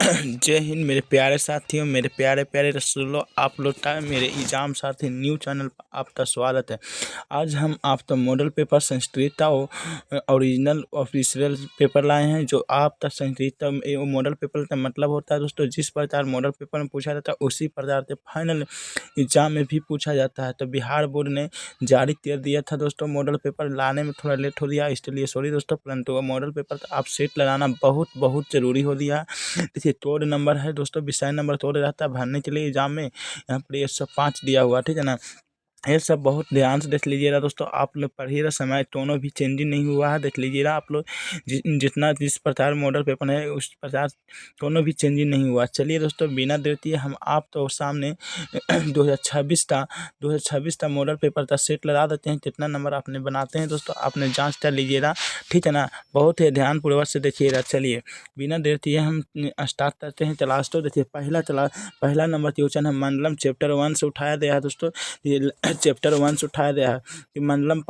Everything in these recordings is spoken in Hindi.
जय हिंद मेरे प्यारे साथियों, मेरे प्यारे प्यारे रसूलों, आप लोग का मेरे एग्जाम साथी न्यू चैनल पर आपका स्वागत है। आज हम आपका मॉडल पेपर संस्कृतता ओरिजिनल ऑफिशियल पेपर लाए हैं। जो आपका संस्कृतता मॉडल पेपर का मतलब होता है दोस्तों, जिस प्रकार मॉडल पेपर में पूछा जाता है उसी प्रकार से फाइनल एग्जाम में भी पूछा जाता है। तो बिहार बोर्ड ने जारी कर दिया था दोस्तों, मॉडल पेपर लाने में थोड़ा लेट हो गया, इसलिए सॉरी दोस्तों, परंतु मॉडल पेपर का आप सेट लगाना बहुत बहुत ज़रूरी हो दिया है। देखिए तोड़ नंबर है दोस्तों, विषय नंबर तोड़ रहता है भरने के लिए एग्जाम में। यहाँ पर 105 दिया हुआ, ठीक है ना। ये सब बहुत ध्यान से देख लीजिएगा दोस्तों, आप लोग पढ़िएगा। समय टोनो भी चेंजिंग नहीं हुआ है, देख लीजिएगा आप लोग। जितना जिस प्रकार मॉडल पेपर है उस प्रकार टोनो भी चेंजिंग नहीं हुआ। चलिए दोस्तों, बिना देर किए हम आप तो सामने 2026 का मॉडल पेपर का सेट लगा देते हैं। कितना नंबर आपने बनाते हैं दोस्तों, आपने जाँच कर लीजिएगा, ठीक है ना। बहुत ही ध्यानपूर्वक से देखिएगा। चलिए बिना देर किए हम स्टार्ट करते हैं क्लास। तो देखिए पहला नंबर क्वेश्चन है मंडलम चैप्टर 1 से उठाया गया है दोस्तों। ये चैप्टर 1 से उठाया गया है कि मंडलम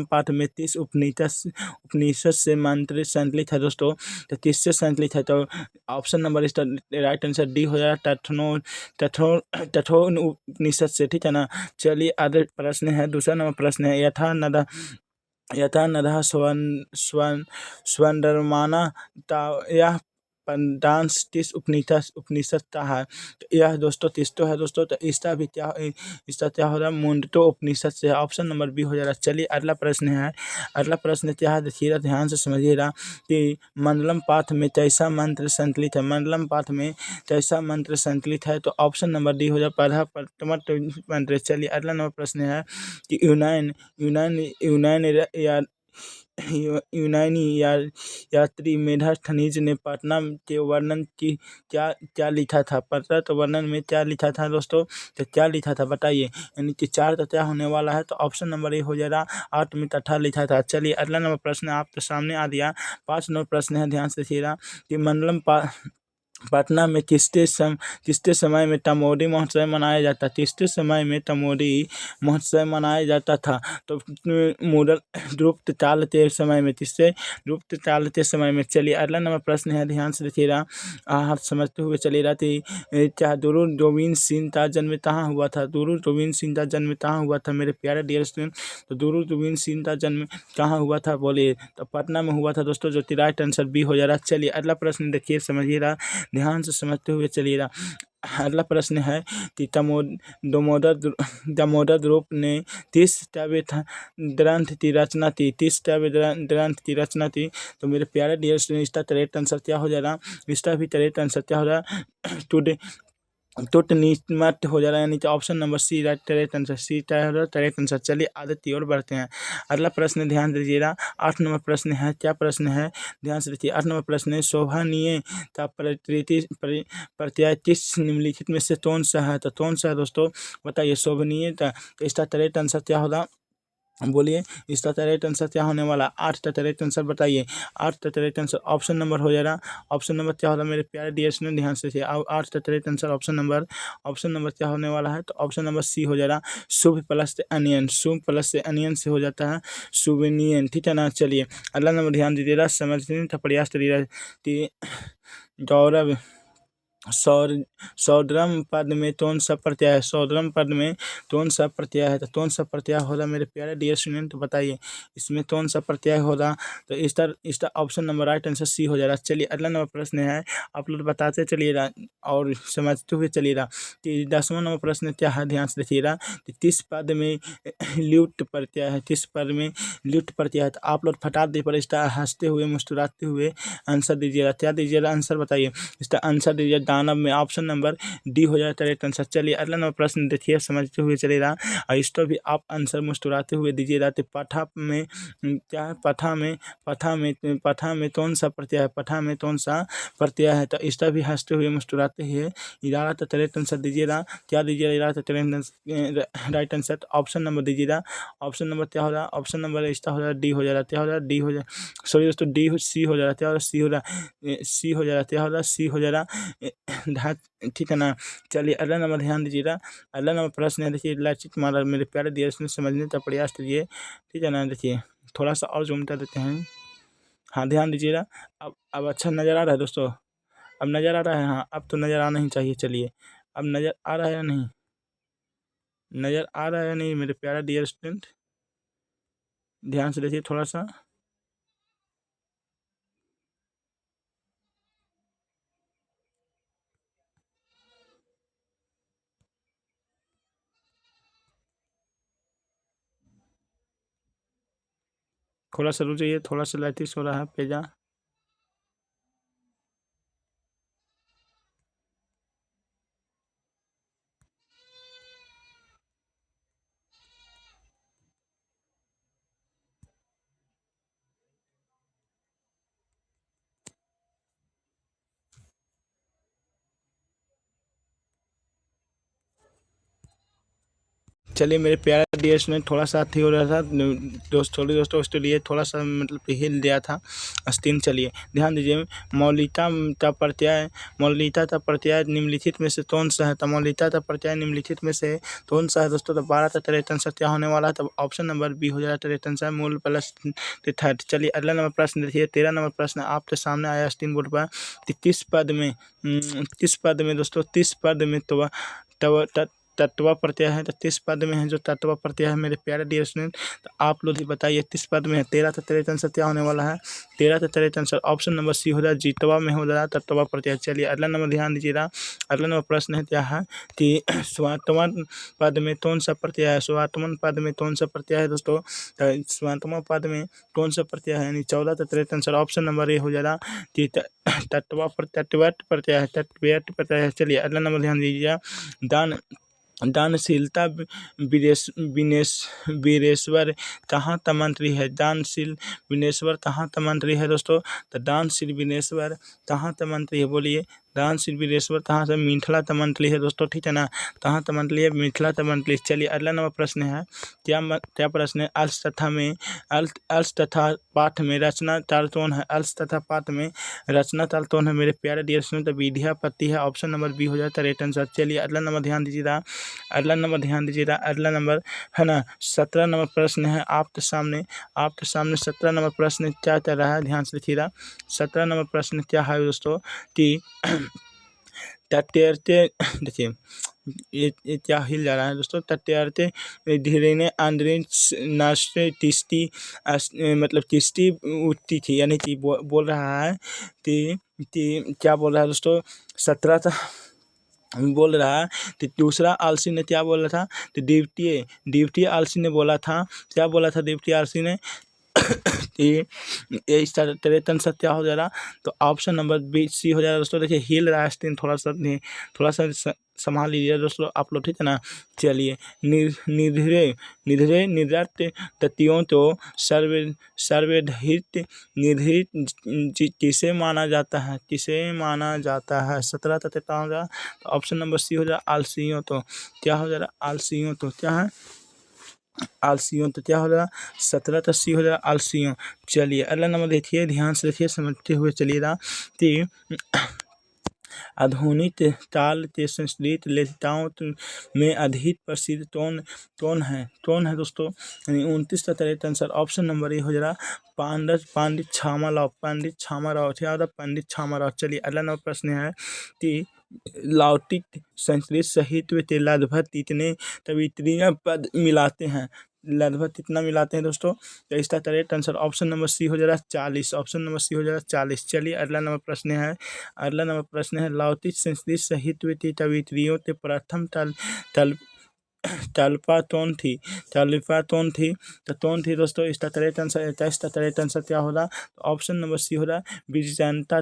पाठ में 30 उपनिषद से मंत्र संकलित है दोस्तों। तो किससे संकलित है? तो ऑप्शन नंबर इसका राइट आंसर डी हो जाएगा, तथो उपनिषद से, ठीक है ना। चलिए आगे प्रश्न है, दूसरा नंबर प्रश्न है यथा नदः स्वंडरमाना यह डांस किस उपनिषद का है? तो यह दोस्तों तीस्तो है दोस्तों। तो इसका क्या हो रहा है? मुंडतो उपनिषद से। ऑप्शन नंबर बी हो जा रहा है। चलिए अगला प्रश्न है, अगला प्रश्न क्या है देखिएगा, ध्यान से समझिएगा कि मंडलम पाठ में कैसा मंत्र संकलित है? मंडलम पाठ में कैसा मंत्र संकलित है? तो ऑप्शन नंबर डी हो जाए, पढ़ा मंत्र। चलिए अगला नंबर प्रश्न है कि यूनानी यात्री मेधास्थनीज ने पटना के वर्णन की क्या क्या लिखा था? पटना तो वर्णन में क्या लिखा था दोस्तों? तो क्या लिखा था बताइए। यानी कि 4 का क्या होने वाला है? तो ऑप्शन नंबर ए हो जाएगा, 8 में तथा लिखा था। चलिए अगला नंबर प्रश्न आपके सामने आ दिया। 5 नंबर प्रश्न है, ध्यान से देखिएगा कि पटना में किसते समय में तमोरी महोत्सव मनाया जाता? किसते समय में तमोरी महोत्सव मनाया जाता था? तो मुगल गुप्त काल के समय में, किससे? गुप्त काल के समय में। चलिए अगला नंबर प्रश्न है, ध्यान से देखिएगा, आप समझते हुए चलिएगा कि क्या गुरु गोविंद सिंह का जन्म कहाँ हुआ था? गुरु गोविंद सिंह का जन्म कहाँ हुआ था मेरे प्यारे डियर स्टूडेंट? तो गुरु गोविंद सिंह का जन्म कहाँ हुआ था बोलिए? तो पटना में हुआ था दोस्तों, जो कि राइट आंसर बी हो जा रहा है। चलिए अगला प्रश्न देखिए, समझिएगा, ध्यान से समझते हुए चलिएगा। अगला प्रश्न है कि दामोदर द्रुप ने 30 काव्य ग्रंथ की रचना की? 30 काव्य ग्रंथ की रचना की। तो मेरे प्यारे डियर स्टूडेंट, इसका करेक्ट आंसर क्या हो जाएगा? इसका भी करेक्ट आंसर क्या हो रहा है? टुटनीमत हो जा रहा है, यानी कि option number C right correct answer. C क्या हो रहा है? Correct answer. चलिए आगे की ओर बढ़ते हैं। अगला प्रश्न ध्यान दीजिएगा, 8 नंबर प्रश्न है। क्या प्रश्न है? ध्यान से देखिए, 8 नंबर प्रश्न है, शोभनीय का प्रत्यय किस निम्नलिखित में से कौन सा है? तो कौन सा है दोस्तों बताइए? शोभनीय का। तो इसका करेक्ट आंसर क्या होगा बोलिए? इसका करेक्ट आंसर क्या होने वाला? 8 का करेक्ट आंसर बताइए। 8 का करेक्ट आंसर ऑप्शन नंबर हो जाएगा। ऑप्शन नंबर क्या होगा मेरे प्यारे डियर स्टूडेंट? ध्यान से देखिए, 8 का करेक्ट आंसर ऑप्शन नंबर क्या होने वाला है? तो ऑप्शन नंबर सी हो जाएगा, शुभ प्लस अनियन। शुभ प्लस से अनियन से हो जाता है शुभनियन, ठीक है ना। चलिए अगला नंबर ध्यान दीजिएगा, समझने का प्रयास करिएगा कि गौरव सौद्रम पद में कौन सा प्रत्यय है? सौद्रम पद में कौन सा प्रत्यय है? तो कौन सा प्रत्यय होगा मेरे प्यारे डियर स्टूडेंट बताइए, इसमें कौन सा प्रत्यय होगा? तो इसका option number right answer C हो जाएगा। चलिए अगला नंबर प्रश्न है, आप लोग बताते चलिएगा और समझते हुए चलिएगा कि 10वां नंबर प्रश्न क्या है? ध्यान से देखिएगा कि किस पद में ल्यूट प्रत्यय है? किस पद में ल्यूट प्रत्यय है? तो आप लोग फटाक दे पर इसका हंसते हुए मुस्कुराते हुए आंसर दीजिएगा। क्या दीजिएगा आंसर बताइए? इसका आंसर दीजिए दानव में। ऑप्शन नंबर डी हो जाए करेक्ट आंसर। चलिए अगला नंबर प्रश्न देखिए, समझते हुए चलेगा और इसको भी आप आंसर मुस्कुराते हुए दीजिएगा। तो पठा में क्या है? पठा में कौन सा प्रत्यय है? पठा में कौन सा प्रत्यय है? तो इसका भी हंसते हुए मुस्कुराते हुए इरादा तो करेक्ट आंसर दीजिएगा। क्या दीजिएगा इरादा तो correct right answer? Option number दीजिएगा। ऑप्शन नंबर क्या हो रहा है? ऑप्शन नंबर इसका हो रहा है डी हो जा रहा है। क्या हो रहा है? डी हो जा, सॉरी दोस्तों, डी सी हो जा रहा है। क्या हो रहा है? सी हो रहा है, सी हो जा रहा है। क्या हो रहा है? सी हो जा रहा है, ठीक है ना। चलिए अगला नंबर ध्यान दीजिएगा। अगला नंबर प्रश्न है, देखिए लचित मारा मेरे प्यारे देश में समझने का प्रयास कीजिए, ठीक है ना। देखिए थोड़ा सा और जूम कर देते हैं। हाँ, ध्यान दीजिएगा। अब अच्छा नज़र आ रहा है दोस्तों? अब नज़र आ रहा है? हाँ, अब तो नज़र आना ही चाहिए। चलिए, अब नज़र आ रहा है या नहीं? नज़र आ रहा है या नहीं मेरे प्यारे डियर स्टूडेंट? ध्यान से देखिए थोड़ा-सा। थोड़ा-सा रुक जाइए, थोड़ा-सा लैटिस हो रहा है पेजा। चलिए मेरे प्यारे डियर स्टूडेंट, थोड़ा-सा अथी हो रहा था दोस्तों उसके लिए थोड़ा-सा मतलब कि हिल दिया था स्क्रीन। चलिए ध्यान दीजिए। मौलिकता ता प्रत्यय मौलिकता ता प्रत्यय निम्नलिखित में से कौन-सा है? तो मौलिकता ता प्रत्यय निम्नलिखित में से कौन-सा है दोस्तों? तो 12 ता 13 आंसर क्या होने वाला है? तो ऑप्शन नंबर बी हो जाएगा 13 आंसर, मूल प्लस थर्ड। चलिए अगला नंबर प्रश्न देखिए। 13 नंबर प्रश्न आपके सामने आया स्क्रीन बोर्ड पर कि किस पद में दोस्तों 30 पद में तव त तत्व प्रत्यय है। तो 30 पद में है जो तत्व प्रत्यय है मेरे प्यारे डियर स्टूडेंट। तो आप लोग ही बताइए 30 पद में है। 13 तो 13 आंसर क्या होने वाला है? 13 तो 13 आंसर ऑप्शन नंबर सी हो जाए जीतवा में हो जाए तत्व प्रत्यय। चलिए अगला नंबर ध्यान दीजिएगा। अगला नंबर प्रश्न है क्या है कि स्वात्मन पद में कौन सा प्रत्यय है? स्वात्मन पद में कौन सा प्रत्यय है दोस्तों? तो स्वात्मन पद में कौन सा प्रत्यय है? यानी 14 तो 13 आंसर ऑप्शन नंबर ए हो जाएगा कि तत्वट प्रत्यय है। तत्वट प्रत्यय है। चलिए अगला नंबर ध्यान दीजिएगा। दान दानशीलता वीरेश्वर कहाँ तमंत्री है? दानशील विनेश्वर कहाँ तमंत्री है दोस्तों? तो दानशील विनेश्वर कहाँ तमंत्री है? बोलिए। दानशील विनेश्वर कहाँ से? मिथिला तमंत्री है दोस्तों, ठीक है ना? कहाँ तमंत्री है? मिथिला तमंत्री। चलिए अगला नंबर प्रश्न है। क्या प्रश्न है? अर्थ तथा में अर्थ तथा पाठ में रचना तालतोन है। अर्थ तथा पाठ में रचना तालतोन है मेरे प्यारे डियर स्टूडेंट। तो विद्यापति है। ऑप्शन नंबर बी हो जाता है राइट आंसर। चलिए अगला नंबर ध्यान दीजिएगा। अगला नंबर है ना 17 नंबर प्रश्न है आपके सामने 17 नंबर प्रश्न क्या चल रहा है? ध्यान से देखिएगा। 17 नंबर प्रश्न क्या है दोस्तों कि तैरते देखिए ये क्या हिल जा रहा है दोस्तों? तैरते धीरे आंद्रे नाश्ते तिश्ती मतलब किश्ती उठती थी, यानी कि बोल रहा है कि क्या बोल रहा है दोस्तों? 17 बोल रहा है। तो दूसरा आलसी ने क्या बोला था? तो द्वितीय आलसी ने बोला था। क्या बोला था द्वितीय आलसी ने? ये इस तरह सत्या हो जाएगा। तो ऑप्शन नंबर बी सी हो जाएगा दोस्तों। देखिए हिल रहा है स्क्रीन, थोड़ा सा संभाल लीजिए दोस्तों आप लोग, ठीक है ना? चलिए निधरे निधरे निधृत ततियों तो सर्वधित निधृत किसे माना जाता है? किसे माना जाता है? 17 तक कितना हो जाएगा? तो ऑप्शन नंबर सी हो जाएगा आलसियों। तो क्या हो जाएगा? आलसियों। तो क्या है? आलसियों। तो क्या हो जाएगा? 17 तो सी हो जाएगा आलसियों। चलिए अगला नंबर देखिए, ध्यान से देखिए, समझते हुए चलिएगा कि आधुनिक काल के संस्कृत लेखिकाओं में अधिक प्रसिद्ध कौन है दोस्तों? यानी 29 का correct answer option number A हो जाएगा पंडित छामा राव क्या होता? पंडित छामा राव। चलिए अगला नंबर प्रश्न है कि लौकिक संस्कृत साहित्य के लगभग कितने कवित्रीय पद मिलाते हैं? लगभग कितना मिलाते हैं दोस्तों? तो इसका correct answer option number C हो जाएगा 40। ऑप्शन नंबर सी हो जाएगा 40। चलिए अगला नंबर प्रश्न है लौकिक संस्कृत साहित्य की कवित्रियों के प्रथम तल तल्पातोन थी। तो कौन थी दोस्तों? इसका करेक्ट आंसर 21 का करेक्ट आंसर क्या होगा? तो ऑप्शन नंबर सी हो रहा है विजयजनता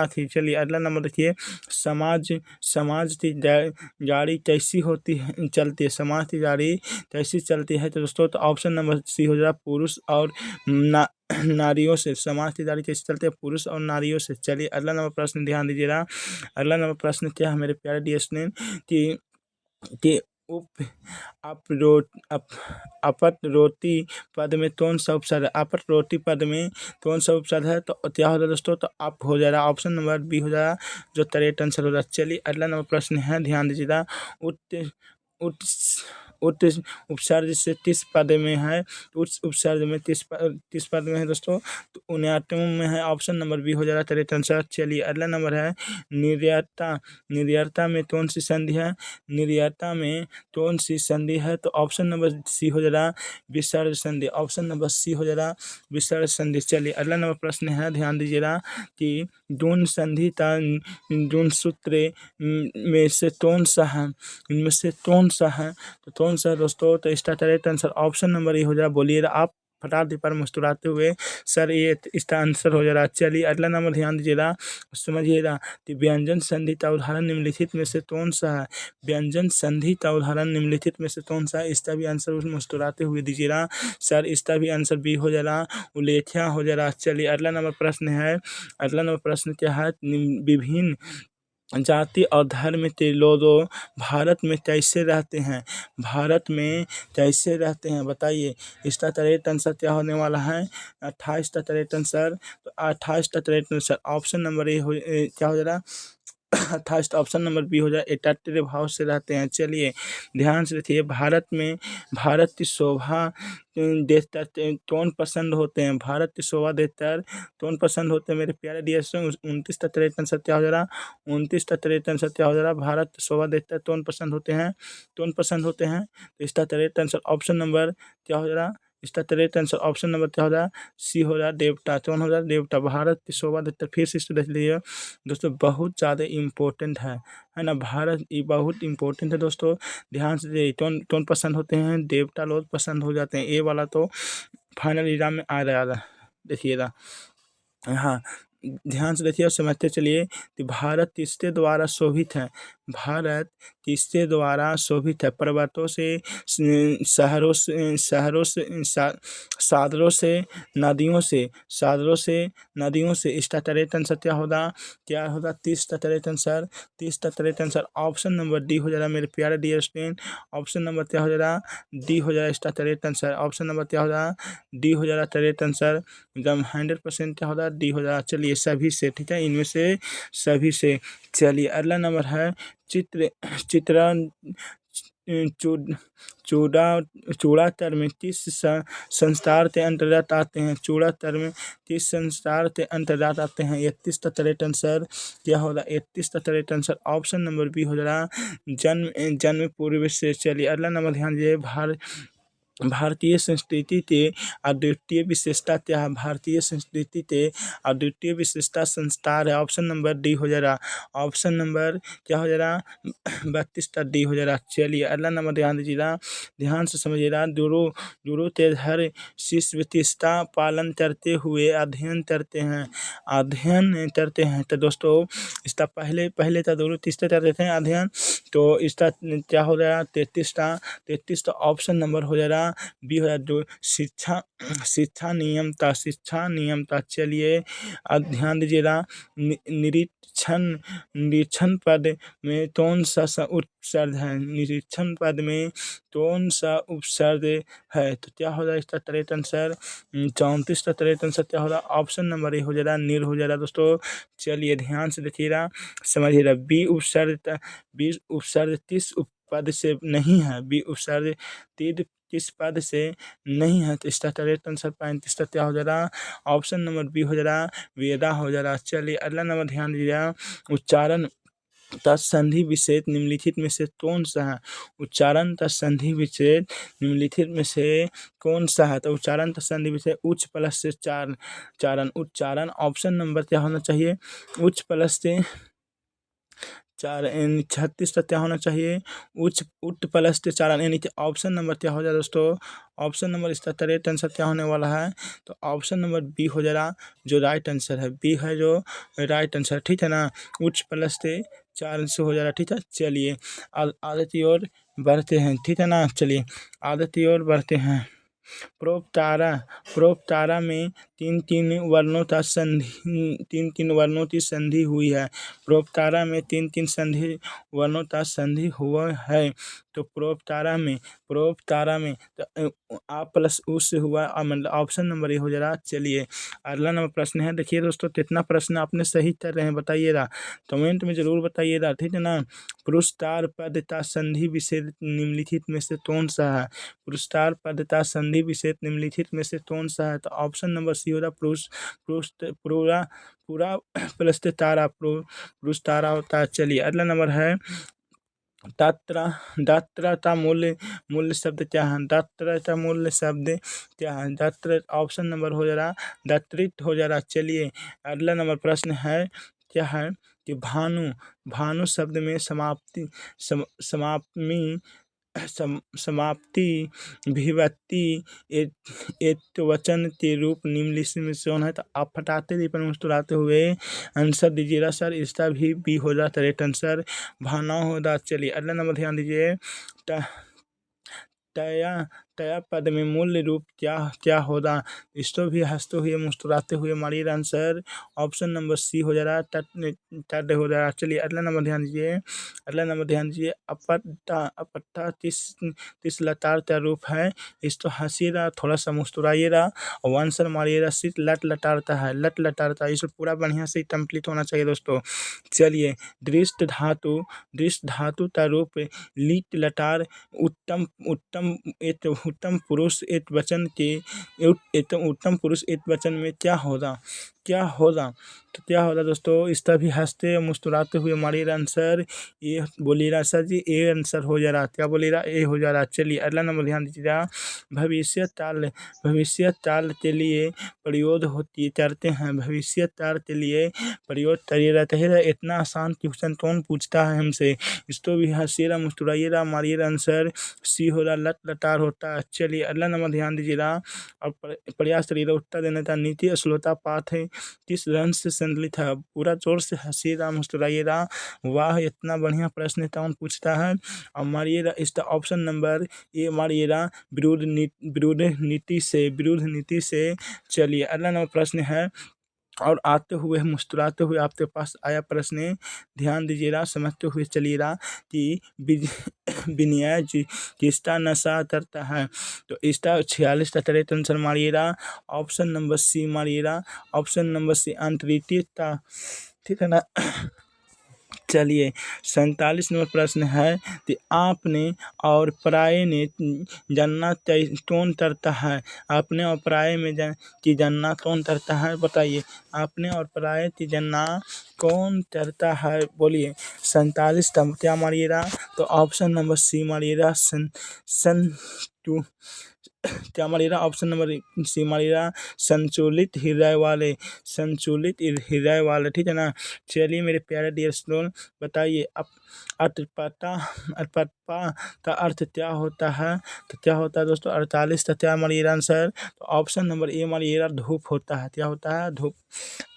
थी। चलिए अगला नंबर देखिए। समाज की गाड़ी कैसी होती है चलती है? समाज की गाड़ी कैसी चलती है? तो दोस्तों तो ऑप्शन नंबर सी हो जाएगा पुरुष और नारियों से। समाज की गाड़ी कैसे चलती है? पुरुष और नारियों से। चलिए अगला नंबर प्रश्न ध्यान दीजिएगा। अगला नंबर प्रश्न क्या है मेरे प्यारे डियर स्टूडेंट कि उप अपट रोटी पद में कौन सा उपसर्ग है? अपट रोटी पद में कौन सा उपसर्ग है? तो क्या हो जाएगा दोस्तों? तो अप हो जाएगा। ऑप्शन नंबर बी हो जाएगा जो करेक्ट आंसर हो जाएगा। चलिए अगला नंबर प्रश्न है, ध्यान दीजिएगा। उत उत उत उपसर्ग से 30 पद में है, तो उस उपसर्ग में 30 पद में है दोस्तों, तो 59 में है। ऑप्शन नंबर बी हो जाएगा 53 आंसर। चलिए अगला नंबर है निर्याता। निर्याता में कौन सी संधि है? निर्याता में कौन सी संधि है? तो ऑप्शन नंबर सी हो जाएगा विसर्ग संधि। ऑप्शन नंबर सी हो जाएगा विसर्ग संधि। चलिए अगला नंबर प्रश्न है, ध्यान दीजिएगा कि दून संधि का दून सूत्र में से कौन सा है? इनमें से कौन सा है? तो कौन सा है दोस्तों? तो इसका correct answer option number A हो जाएगा। बोलिएगा आप फटाक दीपर मुस्कुराते हुए, सर ये इसका आंसर हो जा रहा है। चलिए अगला नंबर ध्यान दीजिएगा, समझिएगा कि व्यंजन संधि का उदाहरण निम्नलिखित में से कौन सा है? व्यंजन संधि का उदाहरण निम्नलिखित में से कौन सा है? इसका भी आंसर मुस्कुराते हुए दीजिएगा, सर इसका भी आंसर बी हो जा रहा, उल्लेख्या हो जा रहा। चलिए अगला नंबर प्रश्न है, अगला नंबर प्रश्न क्या है? विभिन्न जाति और धर्म के लोग भारत में कैसे रहते हैं? भारत में कैसे रहते हैं बताइए। इसका करेक्ट आंसर क्या होने वाला है? 28 का करेक्ट आंसर। तो 28 का करेक्ट आंसर ऑप्शन नंबर क्या हो जा रहा? 28 ऑप्शन नंबर बी हो जाए, एकात्म भाव से रहते हैं। चलिए ध्यान से देखिए, भारत में भारत की शोभा देखकर कौन पसंद होते हैं? भारत की शोभा देखकर कौन पसंद होते हैं मेरे प्यारे डियर स्टूडेंट्स? 29 का करेक्ट आंसर क्या हो जा रहा? 29 का करेक्ट आंसर क्या हो जा रहा? भारत की शोभा देखकर कौन पसंद होते हैं? कौन पसंद होते हैं? तो इसका करेक्ट आंसर ऑप्शन नंबर क्या हो जा रहा? इसका करेक्ट आंसर ऑप्शन नंबर क्या हो रहा? सी हो रहा, देवता। कौन हो रहा? देवता। भारत की शोभा देखकर फिर से इसको देख लीजिए दोस्तों, बहुत ज़्यादा इम्पोर्टेंट है ना। भारत ये बहुत इम्पोर्टेंट है दोस्तों, ध्यान से देखिए। कौन कौन पसंद होते हैं? देवता लोग पसंद हो जाते हैं। ये वाला तो फाइनल एग्जाम में आ रहा है, देखिएगा। हाँ, ध्यान से देखिए और समझते चलिए कि भारत किसके द्वारा शोभित है? भारत किसके द्वारा शोभित है? पर्वतों से, शहरों से, सागरों से, नदियों से, सागरों से, नदियों से। इसका करेक्ट आंसर क्या होगा? क्या होगा? 30 का करेक्ट आंसर। 30 का correct answer option number D हो जा रहा मेरे प्यारे डियर स्टूडेंट। ऑप्शन नंबर क्या हो जा रहा? डी हो जाएगा इसका करेक्ट आंसर। ऑप्शन नंबर क्या हो रहा? डी हो जा रहा करेक्ट आंसर। एकदम 100% क्या हो रहा? डी हो जा रहा। चलिए सभी से, ठीक है, इनमें से सभी से। चलिए अगला नंबर है चित्रण चूड़ा चूड़ा कर्म किस संस्कार के अंतर्गत आते हैं? चूड़ा कर्म किस संस्कार के अंतर्गत आते हैं? 31 का करेक्ट आंसर क्या होगा? 31 का correct answer option number B हो जा रहा जन्म पूर्व से। चलिए अगला नंबर ध्यान दीजिए, भारतीय संस्कृति के अद्वितीय विशेषता क्या है? भारतीय संस्कृति के अद्वितीय विशेषता संस्कार है। ऑप्शन नंबर डी हो जा रहा। ऑप्शन नंबर क्या हो जा रहा? 32 का डी हो जा रहा। चलिए अगला नंबर ध्यान दीजिएगा, ध्यान से समझिएगा। गुरु के हर शिष्य विशिष्टता पालन करते हुए अध्ययन करते हैं, अध्ययन करते हैं। तो दोस्तों इसका पहले था गुरु, तीसरे करते थे अध्ययन, तो इसका क्या हो रहा? 33 का ऑप्शन नंबर हो जा रहा बी हो जाए, जो शिक्षा नियम था। चलिए अब ध्यान दीजिएगा, निरीक्षण पद में कौन सा उपसर्ग है? निरीक्षण पद में कौन सा उपसर्ग है? तो क्या हो जाए इसका करेक्ट आंसर? 34 का करेक्ट आंसर क्या हो रहा? ऑप्शन नंबर ए हो जा रहा, नीर हो जा रहा दोस्तों। चलिए ध्यान से देखिएगा, समझिएगा। बी उपसर्ग किस पद से नहीं है? बी उपसर्ग किस पद से नहीं है? तो इसका करेक्ट आंसर 35 का क्या हो जा रहा? ऑप्शन नंबर बी हो जा रहा, वेदा हो जा रहा। चलिए अगला नंबर ध्यान दीजिएगा, उच्चारण का संधि विच्छेद निम्नलिखित में से कौन सा है? उच्चारण का संधि विच्छेद निम्नलिखित में से कौन सा है? तो उच्चारण का संधि विच्छेद उच्च प्लस से उच्चारण। ऑप्शन नंबर क्या होना चाहिए? उच्च प्लस से 36 का क्या होना चाहिए? उच्च प्लस के चारण, यानी कि ऑप्शन नंबर क्या हो जाए दोस्तों? ऑप्शन नंबर इसका करेक्ट आंसर क्या होने वाला है? तो ऑप्शन नंबर बी हो जा रहा, जो राइट आंसर है। बी है जो राइट आंसर, ठीक है ना। उच्च प्लस के चारण से हो जा रहा, ठीक है। चलिए आगे की ओर बढ़ते हैं, ठीक है ना। चलिए आगे की ओर बढ़ते हैं। प्रोपतारा में तीन वर्णों की संधि हुई है। प्रोपतारा में तीन वर्णों का संधि हुआ है। तो प्रोपतारा में तो आ प्लस उ से हुआ, मतलब ऑप्शन नंबर ए हो जा रहा। चलिए अगला नंबर प्रश्न है, देखिए दोस्तों कितना प्रश्न आपने सही कर रहे हैं बताइएगा, कमेंट में जरूर बताइएगा, ठीक है ना। पुरस्कार पद तथा संधि विशेष निम्नलिखित में से कौन सा है? पुरस्कार पद तथा संधि विशेष निम्नलिखित में से कौन सा है? तो ऑप्शन नंबर सी हो रहा पूरा पूरा प्लस तारा पुरुष तारा होता है। चलिए अगला नंबर है, दात्रा दात्रा का मूल्य शब्द क्या है? दात्रा का मूल्य शब्द क्या है? दात्र ऑप्शन नंबर हो जा रहा दात्रित हो जा रहा। चलिए अगला नंबर प्रश्न है, क्या है कि भानु शब्द में समाप्ति विभक्ति एक वचन के रूप निम्नलिखित में से कौन है? तो आप फटाते दीपन मुस्कुराते हुए आंसर दीजिएगा सर, इसका भी हो जाता है आंसर भाना होगा। चलिए अगला नंबर ध्यान दीजिए, तया पद में मूल्य रूप क्या होगा? इसको भी हंसते हुए मुस्कुराते हुए मारिए आंसर, ऑप्शन नंबर सी हो जा रहा तट हो जा रहा। चलिए अगला नंबर ध्यान दीजिए, अपट्टा किस लतार का रूप है? इसको हंसिएगा, थोड़ा सा मुस्कुराइएगा और आंसर मारिएगा, सिर्फ लटारता है, लटारता, इसको पूरा बढ़िया से कंप्लीट होना चाहिए दोस्तों। चलिए दृष्ट धातु का रूप लिट लटार उत्तम पुरुष एक वचन में क्या होगा? तो क्या होगा दोस्तों? इसका भी हंसते मुस्कुराते हुए मारिए आंसर, ये बोलिएगा सर जी ए आंसर हो जा रहा। क्या बोलिएगा? ए हो जा रहा। चलिए अगला नंबर ध्यान दीजिएगा, भविष्य काल के लिए प्रयोग करते हैं, भविष्य काल के लिए प्रयोग करिए रहते हैं। इतना आसान क्वेश्चन कौन पूछता है हमसे? इसको भी हंसिएगा मुस्कुराइएगा मारिए आंसर, सी हो रहा लटार होता है। चलिए अगला नंबर ध्यान दीजिएगा और प्रयास करिएगा उत्तर देने का। नीति श्लोता पाठ है किस रंग से संकलित है? पूरा जोर से हंसिएगा मुस्कुराइएगा, वाह इतना बढ़िया प्रश्न कौन पूछता है? और मारिएगा इसका ऑप्शन नंबर ए मारिएगा, विरुद्ध नीति से। चलिए अगला नंबर प्रश्न है, और आते हुए मुस्कुराते हुए आपके पास आया प्रश्न, ध्यान दीजिएगा समझते हुए चलिएगा कि विनय जी किसका नशा करता है? तो इसका 46 का करेक्ट आंसर मारिएगा, ऑप्शन नंबर सी मारिएगा, ऑप्शन नंबर सी अंतरिक्ष, ठीक है ना। चलिए 47 नंबर प्रश्न है कि आपने और पराये ने जानना कौन करता है? आपने और पराये में की जानना कौन करता है? बताइए, आपने और पराये की जानना कौन करता है? बोलिए 47 का क्या मारिएगा? तो ऑप्शन नंबर सी मारिएगा, क्या मारिएगा? ऑप्शन नंबर सी मारिएगा, संतुलित हृदय वाले, ठीक है ना। चलिए मेरे प्यारे डियर स्टूडेंट बताइए, अब अटपटा का अर्थ क्या होता है? तो क्या होता है दोस्तों? 48 का क्या मारिएगा आंसर? तो ऑप्शन नंबर ए मारिएगा, धूप होता है। क्या होता है? धूप।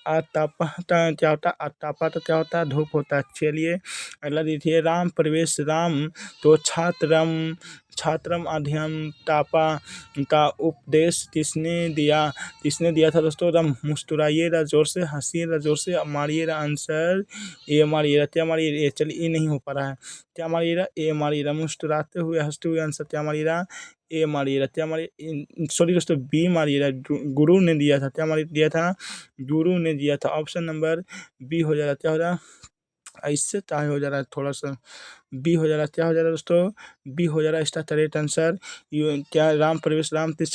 अतापा क्या होता है? अतापा तो क्या होता है? धूप होता है। चलिए अगला देखिए, राम प्रवेश राम तो छात्रम अध्यंतापा का उपदेश किसने दिया था दोस्तों? राम। मुस्कुराइएगा जोर से, हंसिएगा जोर से, मारिएगा आंसर ए मारिएगा। क्या मारिएगा? चलिए ए नहीं हो पा रहा है, क्या मारिएगा? ए मारिएगा, मुस्कुराते हुए हंसते हुए आंसर क्या मारिएगा? ए मारिएगा। क्या मारिए, सॉरी दोस्तों बी मारिएगा, गुरु ने दिया था। क्या दिया था? गुरु ने दिया था। ऑप्शन नंबर बी हो जाएगा। क्या हो रहा है? ऐसे चाहे हो जा रहा है, थोड़ा सा बी हो जा रहा है। क्या हो जा रहा है दोस्तों? बी हो जा रहा है इसका करेक्ट आंसर। क्या राम प्रवेश राम तीर्थ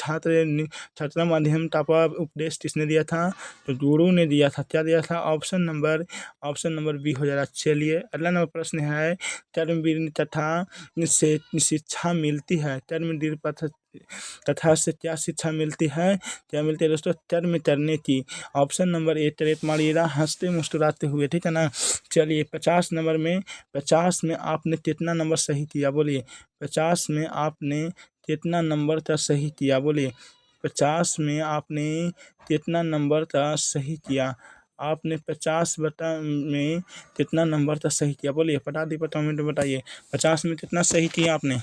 छात्र माध्यम तापा उपदेश किसने दिया था? तो गुरु ने दिया था। क्या दिया था? ऑप्शन नंबर बी हो जा रहा है। चलिए अगला नंबर प्रश्न है, कर्मवीर तथा से शिक्षा मिलती है, कर्मवीर तथा से क्या शिक्षा मिलती है? क्या मिलती है दोस्तों? कर्म करने की। ऑप्शन नंबर ए करेक्ट मारिएगा, हंसते मुस्कुराते हुए, ठीक है ना। चलिए 50 में आपने कितना नंबर सही किया? बोलिए 50 में आपने कितना नंबर का सही किया? बोलिए 50 में आपने कितना नंबर का सही किया? आपने 50 में कितना नंबर का सही किया? बोलिए फटाफट कमेंट में बताइए, 50 में कितना सही किया आपने?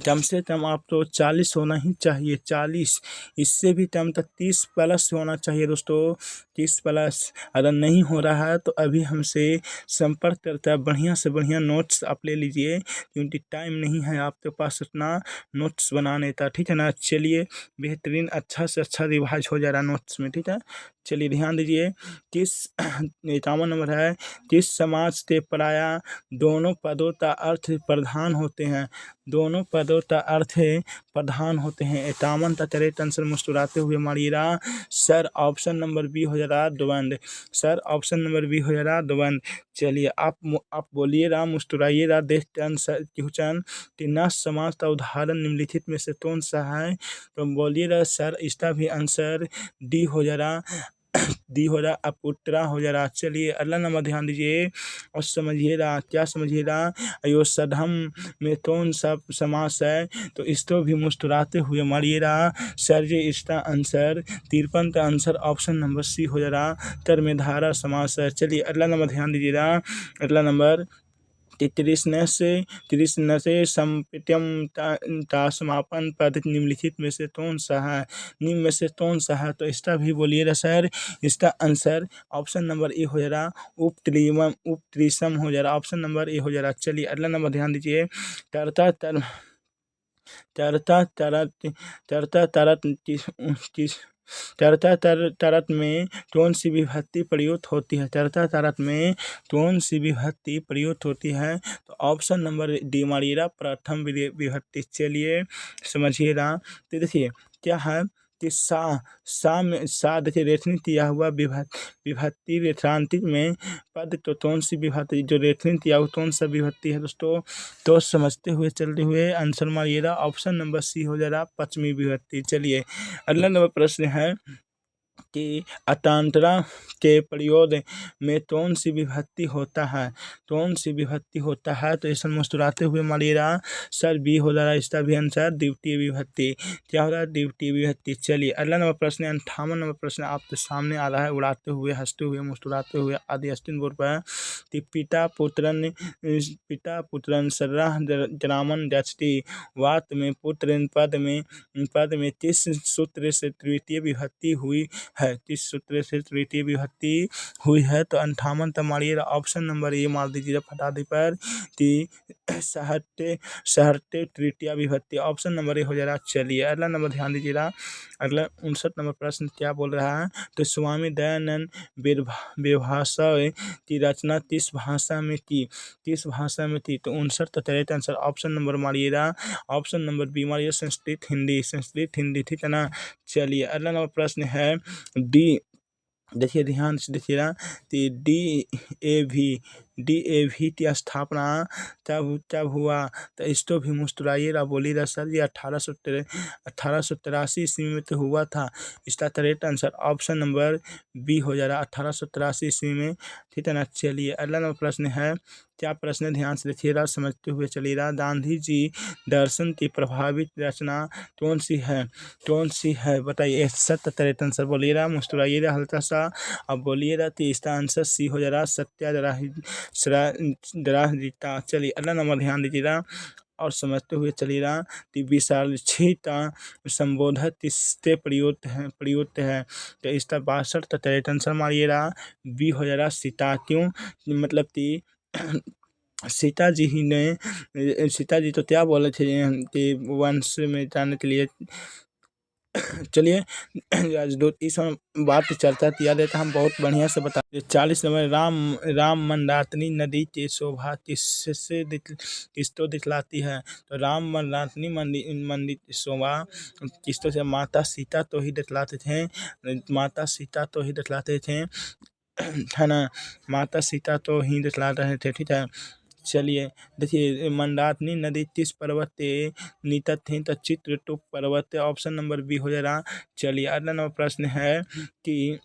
कम से कम आप तो 40 होना ही चाहिए, 40, इससे भी कम तक 30 प्लस होना चाहिए दोस्तों, 30 प्लस। अगर नहीं हो रहा है तो अभी हमसे संपर्क करता है, बढ़िया से बढ़िया नोट्स आप ले लीजिए, क्योंकि टाइम नहीं है आपके पास उतना नोट्स बनाने का, ठीक है ना। चलिए, बेहतरीन अच्छा से अच्छा रिवाइज हो जा रहा है नोट्स में, ठीक है। चलिए ध्यान दीजिए, किस 51 नंबर है, किस समाज के पराया दोनों पदों का अर्थ प्रधान होते हैं, दोनों पदों का अर्थ प्रधान होते हैं। 51 का करेक्ट आंसर मुस्कुराते हुए मारिएगा सर, ऑप्शन नंबर बी हो जा रहा द्वंद, सर ऑप्शन नंबर बी हो जा रहा द्वंद। चलिए आप बोलिएगा, मुस्कुराइएगा, देखते आंसर क्वेश्चन कि न समाज का उदाहरण निम्नलिखित में से कौन सा है, तो बोलिएगा सर इसका भी आंसर डी हो जा रहा, डी हो रहा, अपुत्रा हो जा रहा। चलिए अगला नंबर ध्यान दीजिए और समझिएगा, क्या समझिएगा, अयोसधम में कौन सा समास है, तो इसको भी मुस्कुराते हुए मारिएगा सर जी, इसका आंसर 53 का आंसर ऑप्शन नंबर सी हो जा रहा, कर्मधारय समास है। चलिए अगला नंबर ध्यान दीजिएगा, अगला नंबर तृष्ण से संपत्यम का समापन पद निम्नलिखित में से कौन सा है, निम्न में से कौन सा है, तो इसका भी बोलिएगा सर, इसका आंसर ऑप्शन नंबर ए हो जा रहा, उपत्रिशम हो जा रहा, ऑप्शन नंबर ए हो जा रहा। चलिए अगला नंबर ध्यान दीजिए, तरता तर तरता तरत तरता तरत तरता तरत में कौन सी विभक्ति प्रयुक्त होती है, तरता तरत में कौन सी विभक्ति प्रयुक्त होती है, तो ऑप्शन नंबर डी मारिएगा, प्रथम विभक्ति। चलिए समझिएगा, तो देखिए क्या है कि सा में सा देखिए रेखनी किया हुआ विभक्ति रेखांकित में पद तो कौन सी विभक्ति, जो रेखनी किया हुआ कौन सा विभक्ति है दोस्तों, तो समझते हुए चलते हुए आंसर मारिएगा, ऑप्शन नंबर सी हो जा रहा, पश्चिमी विभक्ति। चलिए अगला नंबर प्रश्न है कि अतांतरा के प्रयोग में कौन सी विभक्ति होता है, कौन सी विभक्ति होता है, तो इसे मुस्कुराते हुए मारिएगा सर बी हो रहा है, इसका भी आंसर द्वितीय विभक्ति। क्या हो रहा है, द्वितीय विभक्ति। चलिए अगला नंबर प्रश्न 58 नंबर प्रश्न आपके सामने आ रहा है, उड़ाते हुए, हंसते हुए, मुस्कुराते हुए आदि अस्तिन बोर्ड पर कि पिता पुत्रन सर्राह जरामन जचती वात में पुत्र पद में किस सूत्र से तृतीय विभक्ति हुई है, किस सूत्र से तृतीय विभक्ति हुई है, तो 58 तक मारिएगा, ऑप्शन नंबर ए मार दीजिएगा फटाफट पर कि सहरते तृतीय विभक्ति, ऑप्शन नंबर ए हो जा रहा। चलिए अगला नंबर ध्यान दीजिएगा, अगला 59 नंबर प्रश्न क्या बोल रहा है, तो स्वामी दयानंद विभाषा की रचना किस भाषा में की, किस भाषा में थी, तो 59 तो करेक्ट आंसर ऑप्शन नंबर मारिएगा, ऑप्शन नंबर बी मारिए, संस्कृत हिंदी, संस्कृत हिंदी, ठीक है ना। चलिए अगला नंबर प्रश्न है डी, देखिए ध्यान से देखिएगा, तो DAV की स्थापना तब हुआ, तो इसको भी मुस्कुराइएगा, बोलिएगा सर ये 1883 ईस्वी में तो हुआ था, इसका correct answer option number B हो जा रहा, 1883 ईस्वी में, ठीक है ना। चलिए अगला नंबर प्रश्न है, क्या प्रश्न ध्यान से देखिएगा, समझते हुए चलिएगा, गांधी जी दर्शन की प्रभावित रचना कौन सी है, कौन सी है बताइए, 71 आंसर बोलिएगा, मुस्कुराइएगा हल्का सा, अब बोलिएगा तो इसका आंसर सी हो जा रहा, सत्याग्रहिता। चलिए अगला नंबर ध्यान दीजिएगा और समझते हुए चलिएगा कि विशालक्षिता संबोधक किससे प्रयुक्त है, तो इसका 62 का करेक्ट आंसर मारिएगा, बी हो जा रहा सीता। क्यों, मतलब कि सीता जी ही ने, सीता जी तो क्या बोले थे कि वंश में जाने के लिए। चलिए आज दो इस बात की चर्चा किया देता, हम बहुत बढ़िया से बता 40 नंबर, राम मंदाकिनी नदी की शोभा किसको दिखलाती है, तो राम मंदाकिनी मंदिर शोभा किसको से, माता सीता तो ही दिखलाते थे, माता सीता तो ही दिखलाते थे, है ना, माता सीता तो ही दिखला रहे थे, ठीक है। चलिए देखिए, मंदाकिनी नदी किस पर्वत पे निकट थी, तो चित्रकूट पर्वत, ऑप्शन नंबर बी हो जा रहा। चलिए अगला नंबर प्रश्न है कि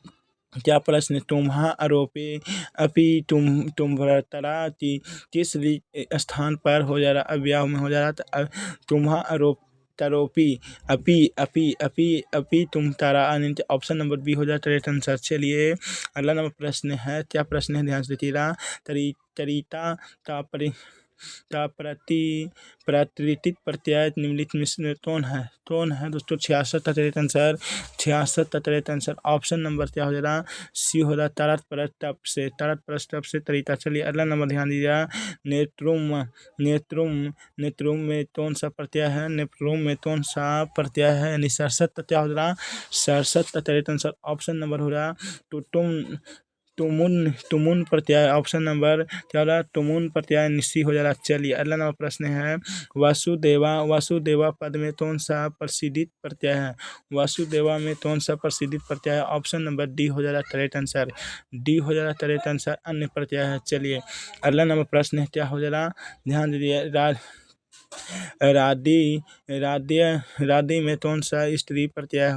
क्या प्रश्न, तुम्हा आरोपे अपि तुम्भरतरा की किस स्थान पर हो जा रहा, अव्यय में हो जा रहा, तो तुम्हा आरोप तरोपी अपी अपी अपी अपी तुम तारा, ऑप्शन नंबर बी हो जाए करेक्ट आंसर। चलिए अगला नंबर प्रश्न है, क्या प्रश्न है ध्यान से देखिएगा, तरीता का का प्राकृतिक प्रत्यय निम्नलिखित में से कौन है दोस्तों? 66 का करेक्ट आंसर 66 का करेक्ट आंसर ऑप्शन नंबर क्या हो जाएगा? सी हो रहा तारत परत से तरीका। चलिए अगला नंबर ध्यान दीजिएगा। नेत्रुम में कौन सा प्रत्यय है? नेत्रुम में कौन सा प्रत्यय है? यानी 67 का क्या हो रहा? 67 का करेक्ट आंसर ऑप्शन नंबर हो रहा तुमुन प्रत्यय। ऑप्शन नंबर क्या हो रहा? तुमुन प्रत्यय निश्चित हो जा रहा। चलिए अगला नंबर प्रश्न है वासुदेवा पद में कौन सा प्रसिद्धित प्रत्यय है? वासुदेवा में कौन सा प्रसिद्धित प्रत्यय है? ऑप्शन नंबर डी हो जा रहा करेक्ट आंसर। डी हो जा रहा करेक्ट आंसर अन्य प्रत्यय है। चलिए अगला नंबर प्रश्न है क्या हो जा रहा? ध्यान दीजिए। राधे में कौन सा स्त्री प्रत्यय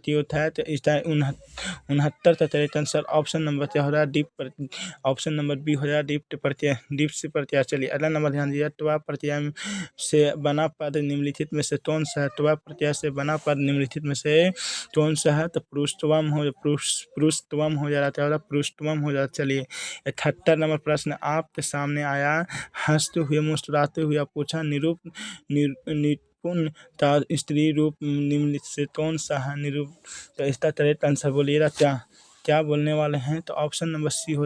होता है? तो इसका 69 का करेक्ट आंसर ऑप्शन नंबर क्या हो रहा है? ऑप्शन नंबर बी हो जाएगा डीप से प्रत्यय। चलिए अगला नंबर ध्यान दीजिए। त्वा प्रत्यय से बना पद निम्नलिखित में से कौन सा है? त्वा प्रत्यय से बना पद निम्नलिखित में से कौन सा है? तो पुरुषत्वम हो जा रहा था, पुरुषत्वम हो जाता। चलिए 78 नंबर प्रश्न आपके सामने आया। हंसते हुए मुस्कुराते हुए पूछा निपुण का स्त्री रूप निम्नलिखित से कौन सा है? निरूप। तो इसका करेक्ट आंसर बोलिएगा क्या बोलने वाले हैं? तो ऑप्शन नंबर सी हो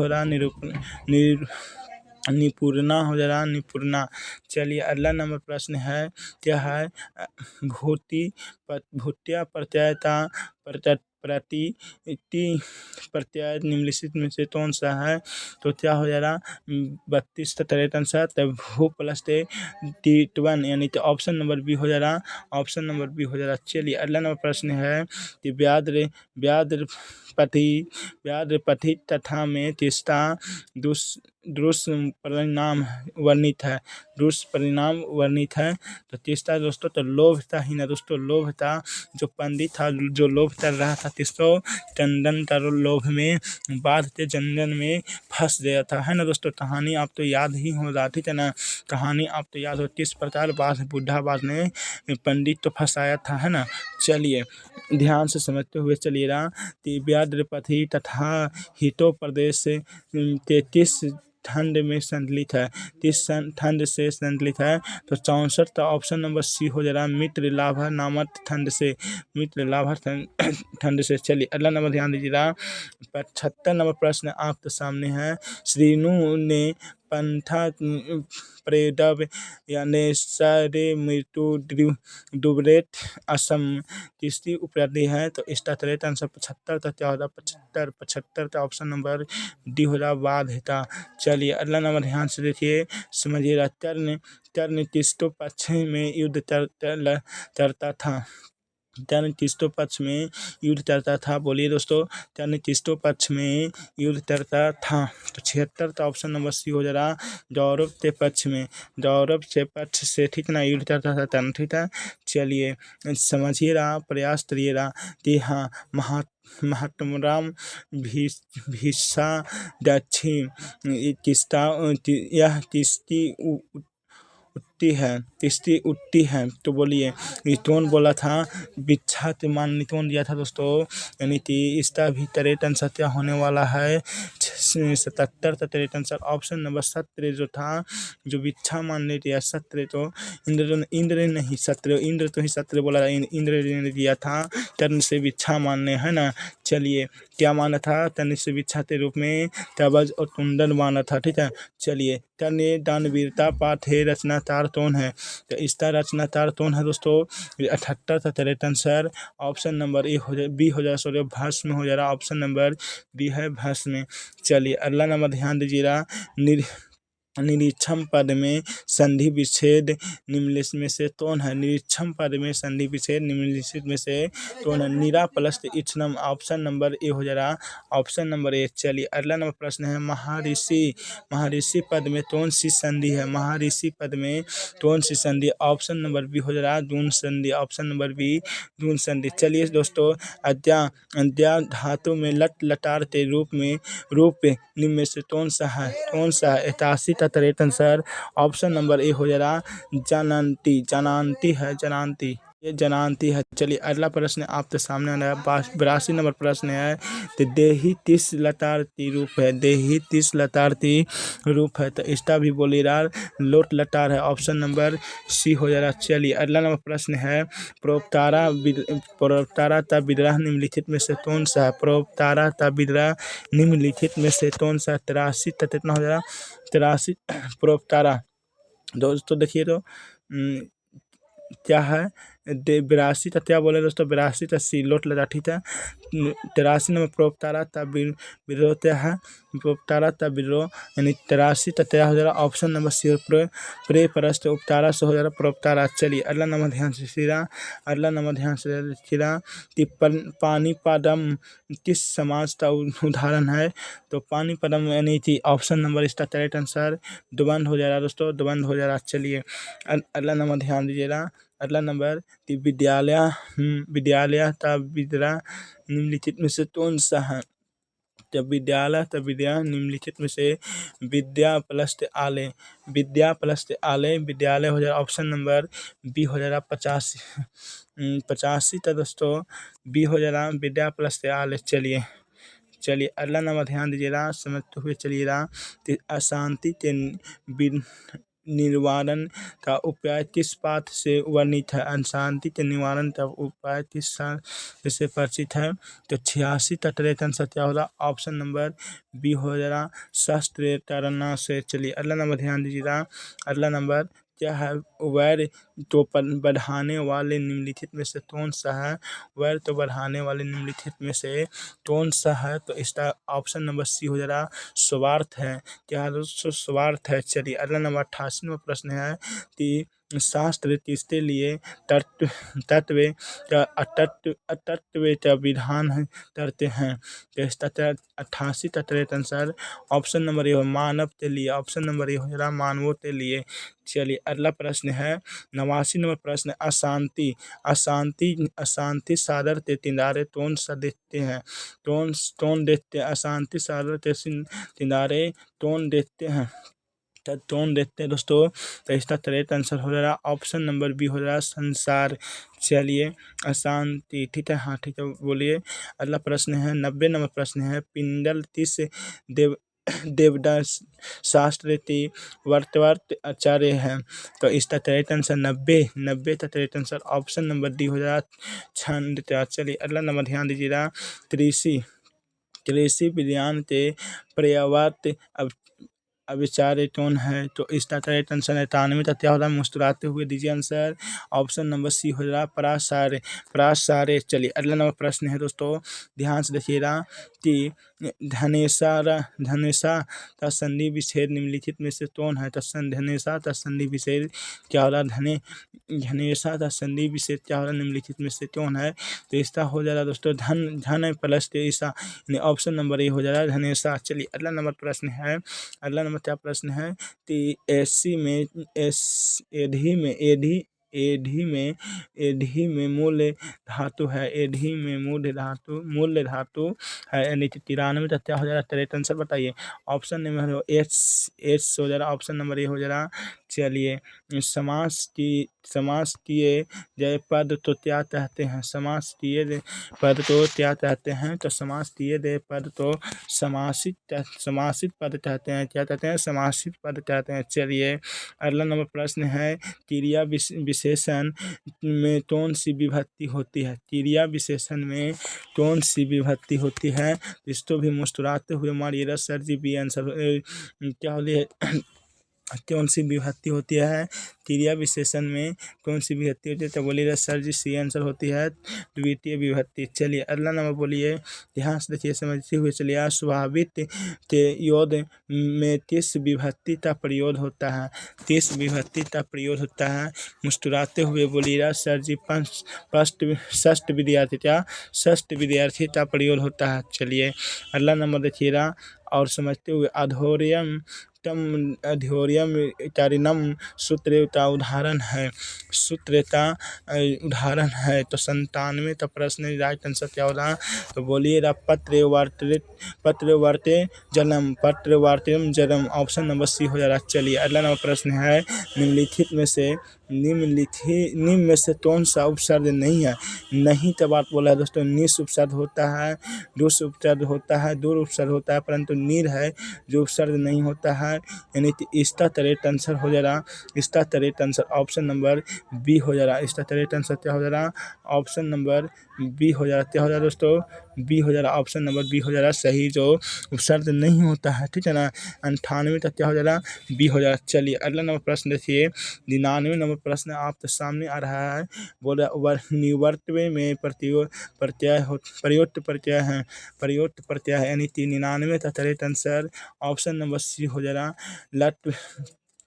रहा निपुणा हो जा रहा निपुणा। चलिए अगला नंबर प्रश्न है क्या है? भूतिया प्रत्यय का प्रत्यय निम्नलिखित में से कौन सा है? तो क्या हो जा रहा? 32 का करेक्ट आंसर। तब भू प्लस टी1 यानी कि ऑप्शन नंबर बी हो जा रहा। ऑप्शन नंबर बी हो जा रहा। चलिए अगला नंबर प्रश्न है कि व्याद्रपथी तथा में किसका दुष्परिणाम वर्णित है? तो तीसरा दोस्तों तो लोभ था ही ना दोस्तों। लोभ था। जो पंडित था जो लोभ कर रहा था किसको? चंदन का लोभ में बाध के जंगल में फंस गया था, है ना दोस्तों। कहानी आप तो याद ही हो रहा, ठीक है ना। कहानी आप तो याद हो किस प्रकार बुढ़ा बाध ने पंडित तो फंसाया था, है ना। चलिए ध्यान से समझते हुए चलिएगा। व्याद्रपथी तथा हितो प्रदेश से 33 ठंड में संतलित है। 30 ठंड से संतलित है। तो 64 का ऑप्शन नंबर सी हो जा रहा मित्र लाभा नामक ठंड से। चलिए अगला नंबर ध्यान दीजिएगा। 75 नंबर प्रश्न आपके सामने है। श्रीनु ने पंथा प्रेडव यानी सारे मृत्यु डुबरेट असम किसकी उपाधि है? तो इसका करेक्ट आंसर 75 का क्या होगा? 75 का ऑप्शन नंबर डी हो रहा बाध था। चलिए अगला नंबर ध्यान से देखिए समझिएगा। कर्ण किसको पक्ष में युद्ध करता था? कर्ण किसको पक्ष में युद्ध करता था? बोलिए दोस्तों। कर्ण किसको पक्ष में युद्ध करता था? तो 76 का ऑप्शन नंबर सी हो जा रहा गौरव के पक्ष से, ठीक ना, युद्ध करता था कर्ण, ठीक है। चलिए समझिएगा, प्रयास करिएगा कि हाँ महात्मराम भीषा दक्षिण यह किसकी उत्ती है। तो बोलिए नितोन बोला था बिच्छा के मान नितोन दिया था दोस्तों। यानी कि इसका भी करेक्ट आंसर क्या होने वाला है? 77 का करेक्ट आंसर ऑप्शन नंबर 17 जो था, जो बिच्छा मानने दिया 17 तो इंद्र तो ही 17 बोला, इंद्र ने दिया था कर्ण से बिच्छा मानने, है ना। चलिए क्या माना था? कर्ण से बिच्छा के रूप में कवच और कुंडल माना था, ठीक है। चलिए कर्ण दानवीरता पाठ है रचनाकार कौन है? तो इसका रचनाकार कौन है दोस्तों? 78 का correct answer option number B हो जाए, सॉरी भस्म हो जा रहा। ऑप्शन नंबर बी है भस्म। चलिए अगला नंबर ध्यान दीजिएगा। निरीक्षम पद में संधि विच्छेद निम्नलिखित में से कौन है? निरीक्षम पद में संधि विच्छेद निम्नलिखित में से कौन है? निरा प्लस इच्छनम। ऑप्शन नंबर ए हो जा रहा। Option number A. चलिए अगला नंबर प्रश्न है महर्षि पद में कौन सी संधि है? महर्षि पद में कौन सी संधि? ऑप्शन नंबर बी हो जा रहा दून संधि। ऑप्शन नंबर बी दून संधि। चलिए दोस्तों अद्या धातु में लट लटार के रूप निम्न में से कौन सा है? 81 का correct answer option number A हो जा रहा जानंती है। ये जनानती है। चलिए अगला प्रश्न आपके सामने आ रहा है। 82 नंबर प्रश्न है। तो देही तिस लतारती रूप है। देही तिस लतारती रूप है तो इसका भी बोलिए यार लोट लटार है। ऑप्शन नंबर सी हो जा रहा। चलिए अगला नंबर प्रश्न है। प्रोपतारा ता विद्रोह निम्नलिखित में से कौन सा है। प्रोपतारा ता विद्रोह निम्नलिखित में से कौन सा। 83 तक कितना हो जा रहा। 83 प्रोपतारा दोस्तों देखिए तो क्या है 82 का क्या बोले दोस्तों। 82 का सी लोट लगा ठीक है। 83 नंबर प्रोपतारा तब विद्रोह क्या है। प्रोपतारा तब विद्रोह यानी 83 का क्या हो जा रहा। ऑप्शन नंबर सी प्रे परस्त उपतारा से हो जा रहा प्रोपतारा। चलिए अगला नंबर ध्यान से सीरा। अगला नंबर ध्यान से सीरा कि पानी पदम किस समाज का उदाहरण है। तो पानी पदम यानी कि ऑप्शन नंबर इसका करेक्ट आंसर द्वंद्व हो जा रहा दोस्तों। द्वंद्व हो जा रहा। चलिए अगला नंबर ध्यान दीजिएगा। अगला नंबर कि विद्यालय का विद्या निम्नलिखित में से कौन सा है। जब विद्यालय तब विद्या निम्नलिखित में से विद्या प्लस आले। विद्या प्लस आले विद्यालय हो जाएगा। ऑप्शन नंबर बी हो जाएगा 85 था दोस्तों। बी हो जाएगा विद्या प्लस आले। चलिए अगला नंबर ध्यान दीजिएगा समझते हुए चलिएगा। अशांति के निवारण का उपाय किस पाठ से वर्णित है। अशांति के निवारण का उपाय किस से परिचित है। तो 86 का करेक्ट आंसर क्या होगा। ऑप्शन नंबर बी हो जाएगा शास्त्रीय तारणा से। चलिए अगला नंबर ध्यान दीजिएगा। अगला नंबर क्या है। वैर तो बढ़ाने वाले निम्नलिखित में से कौन सा है। वैर तो बढ़ाने वाले निम्नलिखित में से कौन सा है। तो इसका ऑप्शन नंबर सी हो जा रहा स्वार्थ है। क्या दोस्तों स्वार्थ है। चलिए अगला नंबर 88 में प्रश्न है कि शास्त्र किसके लिए तत्व अतत्व का विधान करते हैं। तो इसका 88 का करेक्ट आंसर ऑप्शन नंबर ये हो मानव के लिए। ऑप्शन नंबर ये हो रहा मानवों के लिए। चलिए अगला प्रश्न है 89 नंबर प्रश्न अशांति अशांति सागर के किनारे कौन सा देखते हैं। कौन देखते हैं। अशांति सागर के किनारे कौन देखते हैं। टोन देखते हैं दोस्तों। तो इसका करेक्ट आंसर हो रहा ऑप्शन नंबर बी हो रहा संसार। चलिए अशांति ठीक है। हाँ ठीक है बोलिए। अगला प्रश्न है 90 नंबर प्रश्न है। पिंडल किस देवदास शास्त्र की वर्तवर्त आचार्य है। तो इसका करेक्ट आंसर 90 का correct answer option number D हो रहा छंद। चलिए अगला नंबर ध्यान दीजिएगा। कृषि विज्ञान के पर्यावरण अविचार्य कौन है। तो इसका करेक्ट आंसर है 93 का क्या हो रहा है। मुस्कुराते हुए दीजिए आंसर। ऑप्शन नंबर सी हो रहा प्रासार्य। चलिए अगला नंबर प्रश्न है दोस्तों ध्यान से देखिएगा कि धनेशा का संधि विच्छेद निम्नलिखित में से कौन है। तो धनेशा का संधि विच्छेद क्या हो रहा। धनेशा का संधि विच्छेद क्या हो रहा निम्नलिखित में से कौन है। तो इसका हो जा रहा दोस्तों धन plus Isa option number A हो जा रहा है धनेशा। चलिए अगला नंबर प्रश्न है। अगला नंबर क्या प्रश्न है कि एधी में मूल धातु है। एधी में मूल धातु है यानी कि 93 का क्या हो जा रहा है करेक्ट आंसर बताइए। ऑप्शन नंबर एच हो जा रहा। ऑप्शन नंबर ए हो जा रहा। चलिए समास किए जय पद तो क्या कहते हैं। समास किए पद तो क्या कहते हैं। तो समास किए गए पद तो समासित पद कहते हैं। क्या कहते हैं समासित पद कहते हैं। चलिए अगला नंबर प्रश्न है क्रिया विशेषण में कौन सी विभक्ति होती है। क्रिया विशेषण में कौन सी विभक्ति होती है। इसको भी मुस्कुराते हुए मारिएगा सर जी भी आंसर क्या बोलिए कौन सी विभक्ति होती है। क्रिया विशेषण में कौन सी विभक्ति होती है। तो बोलिएगा सर जी सी आंसर होती है द्वितीय विभक्ति। चलिए अगला नंबर बोलिए ध्यान से देखिए समझते हुए चलिए। स्वाभाविक के योग में किस विभक्ति का प्रयोग होता है। किस विभक्ति का प्रयोग होता है। मुस्कुराते हुए बोलिएगा सर जी षष्ठ विद्यार्थी का प्रयोग होता है। चलिए अगला नंबर देखिएगा और समझते हुए अधोरियम सूत्र का उदाहरण है। तो 97 का प्रश्न राइट आंसर क्या होगा। तो बोलिएगा पत्रवर्ते जन्म ऑप्शन नंबर सी हो जा रहा है। चलिए अगला नंबर प्रश्न है निम्नलिखित में से निम्न में से कौन सा उपसर्ग नहीं है। नहीं तब आप बोला है दोस्तों, निस उपसर्ग होता है, दुस उपसर्ग होता है, दूर उपसर्ग होता है, परंतु नीर है जो उपसर्ग नहीं होता है, यानी कि इसका करेक्ट आंसर हो जा रहा, इसका correct answer option number B हो जा रहा। इसका करेक्ट आंसर क्या हो जा रहा, ऑप्शन नंबर बी हो जा रहा। क्या हो जा रहा दोस्तों, बी हो जा रहा, ऑप्शन नंबर बी हो जा रहा सही, जो उपसर्ग नहीं होता है, ठीक है ना। 98 तक क्या हो जा रहा, बी हो जा रहा। चलिए अगला नंबर प्रश्न देखिए, 99 नंबर प्रश्न आपके सामने आ रहा है। बोल रहा निवर्तवे में प्रयुक्त प्रत्यय है, प्रयुक्त प्रत्यय है, यानी कि 99 का correct answer option number C हो जा रहा, लट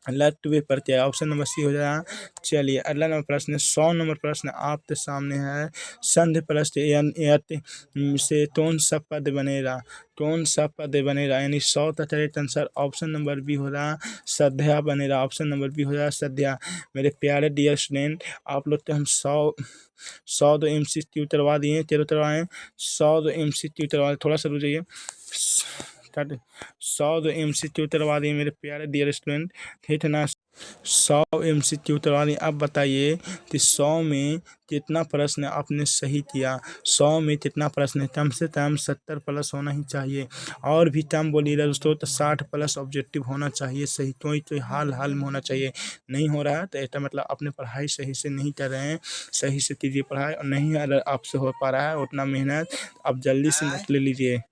लट्वे प्रत्यय, ऑप्शन नंबर सी हो जा रहा। चलिए अगला नंबर प्रश्न, 100 नंबर प्रश्न आपके सामने है। संधि प्लस यत से कौन सा पद बनेगा, कौन सा पद बनेगा, यानी 100 का correct answer option number B हो रहा, सध्या बनेगा, ऑप्शन नंबर बी हो रहा सध्या। मेरे प्यारे डियर स्टूडेंट, आप लोग तो हम 100 तो MCQ उतरवा दिए, 13 उतरवाएँ, 100 तो MCQ उतरवा, थोड़ा सा रुक जाइए, 100 तो MCQ उतरवा दिए मेरे प्यारे डियर स्टूडेंट, ठीक है ना। 100 MCQ उतरवा दिए। अब बताइए कि 100 में कितना प्रश्न आपने सही किया, 100 में कितना प्रश्न है। कम से कम 70 प्लस होना ही चाहिए, और भी कम बोलिएगा दोस्तों तो 60 प्लस ऑब्जेक्टिव होना चाहिए सही, तो हाल हाल में होना चाहिए। नहीं हो रहा है तो इसका मतलब अपने पढ़ाई सही से नहीं कर रहे हैं, सही से कीजिए पढ़ाई, और नहीं अगर आपसे हो पा रहा है उतना मेहनत आप जल्दी से नोट ले लीजिए।